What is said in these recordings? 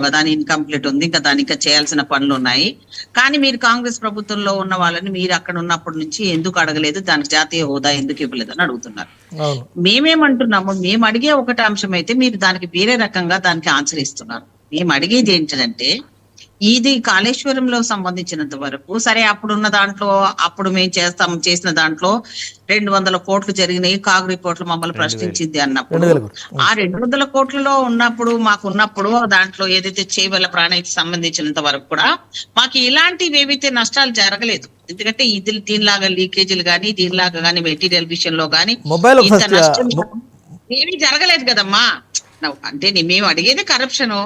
కదా అని ఇన్కంప్లీట్ ఉంది, ఇంకా దానికి చేయాల్సిన పనులు ఉన్నాయి. కానీ మీరు కాంగ్రెస్ ప్రభుత్వంలో ఉన్న వాళ్ళని మీరు అక్కడ ఉన్నప్పటి నుంచి ఎందుకు అడగలేదు, దానికి జాతీయ హోదా ఎందుకు ఇవ్వలేదు అని అడుగుతున్నారు. మేమేమంటున్నాము, మేము అడిగే ఒకటి అంశం అయితే మీరు దానికి వేరే రకంగా దానికి ఆన్సర్ ఇస్తున్నారు. మేము అడిగేది ఏంటంటే, ఇది కాళేశ్వరంలో సంబంధించినంత వరకు సరే, అప్పుడున్న దాంట్లో అప్పుడు మేము చేసిన దాంట్లో 200 కోట్లు జరిగినాయి, కాగ్ రిపోర్ట్లు మమ్మల్ని ప్రశ్నించింది అన్నప్పుడు, ఆ 200 కోట్లలో మాకున్నప్పుడు దాంట్లో ఏదైతే చేవల ప్రాణానికి సంబంధించినంత వరకు కూడా మాకు ఇలాంటివి ఏవైతే నష్టాలు జరగలేదు. ఎందుకంటే దీనిలాగా లీకేజీలు కానీ దీనిలాగా కానీ మెటీరియల్ విషయంలో కానీ ఇంత నష్టం ఏమీ జరగలేదు కదమ్మా. అంటే మేము అడిగేది కరప్షన్.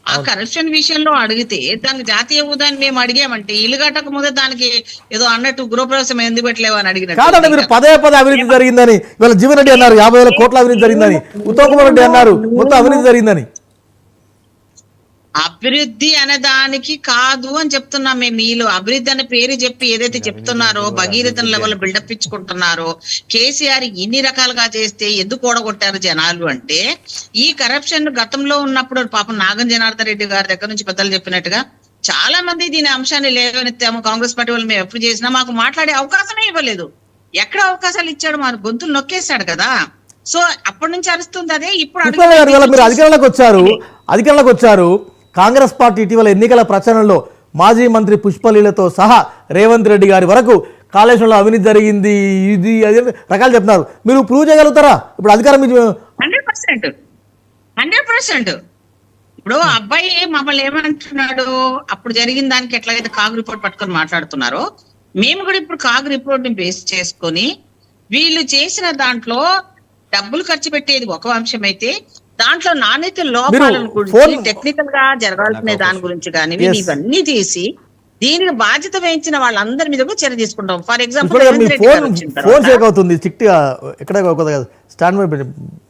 ఆ కరప్షన్ విషయంలో అడిగితే దానికి జాతీయ హోదాని మేము అడిగామంటే ఇల్లు కట్టక ముందే దానికి ఏదో అన్నట్టు గృహప్రవేశం ఎందుకు పెట్టలేవు అని అడిగినట్టు. కాదండి, మీరు పదే అవినీతి జరిగిందని ఇవాళ జీవన్ రెడ్డి అన్నారు, 50,000 కోట్ల అవినీతి జరిగిందని. ఉత్తమ్ కుమార్ రెడ్డి అన్నారు మొత్తం అవినీతి జరిగిందని. అభివృద్ధి అనే దానికి కాదు అని చెప్తున్నాం మేము. వీళ్ళు అభివృద్ధి అనే పేరు చెప్పి ఏదైతే చెప్తున్నారో, భగీరథన్ లెవెల్ బిల్డప్ ఇచ్చుకుంటున్నారో, కేసీఆర్ ఇన్ని రకాలుగా చేస్తే ఎందుకు ఓడగొట్టారు జనాలు అంటే, ఈ కరప్షన్ గతంలో ఉన్నప్పుడు పాపం నాగం జనార్దన్ రెడ్డి గారి దగ్గర నుంచి పెద్దలు చెప్పినట్టుగా చాలా మంది దీని అంశాన్ని లేవనెత్తాము. కాంగ్రెస్ పార్టీ వాళ్ళు మేము ఎప్పుడు చేసినా మాకు మాట్లాడే అవకాశమే ఇవ్వలేదు. ఎక్కడ అవకాశాలు ఇచ్చాడు, మన గొంతులు నొక్కేశాడు కదా. సో అప్పటి నుంచి అరుస్తుంది అదే. ఇప్పుడు మీరు అధికారంలోకి వచ్చారు. కాంగ్రెస్ పార్టీ ఇటీవల ఎన్నికల ప్రచారంలో మాజీ మంత్రి పుష్పలీలతో సహా రేవంత్ రెడ్డి గారి వరకు కాళేశ్వరంలో అవినీతి జరిగింది, ఇది అది రకాలు చెప్తున్నారు. మీరు ప్రూవ్ చేయగలుగుతారా ఇప్పుడు అధికారం? 100%. ఇప్పుడు అబ్బాయి మమ్మల్ని ఏమంటున్నాడు, అప్పుడు జరిగిన దానికి ఎట్లాగైతే కాగ్ రిపోర్ట్ పట్టుకొని మాట్లాడుతున్నారో, మేము కూడా ఇప్పుడు కాగ్ రిపోర్ట్ ని బేస్ చేసుకొని వీళ్ళు చేసిన దాంట్లో డబ్బులు ఖర్చు పెట్టేది ఒక అంశం అయితే, దాంట్లో నాణ్యత లోపాలను గురించి, టెక్నికల్ గా జరగాల్సిన దాని గురించి కానీ ఇవన్నీ తీసి దీనికి బాధ్యత వహించిన వాళ్ళందరి మీద కూడా చర్య తీసుకుంటాం. ఫర్ ఎగ్జాంపుల్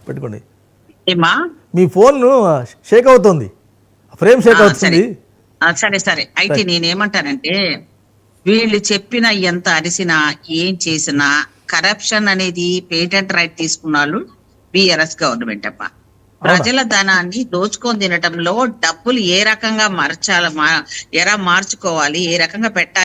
పెట్టుకోండి, మీ ఫోన్ షేక్ అవుతుంది, ఫ్రేమ్ షేక్ అవుతుంది. సరే అయితే నేనేమంటానంటే, వీళ్ళు చెప్పిన ఎంత అరిసినా ఏం చేసినా కరప్షన్ అనేది పేటెంట్ రైట్ తీసుకున్న వాళ్ళు బిఆర్ఎస్ గవర్నమెంట్ అప్ప. ప్రజల ధనాన్ని దోచుకొని తినటంలో డబ్బులు ఏ రకంగా మార్చుకోవాలి, ఏ రకంగా పెట్టాలి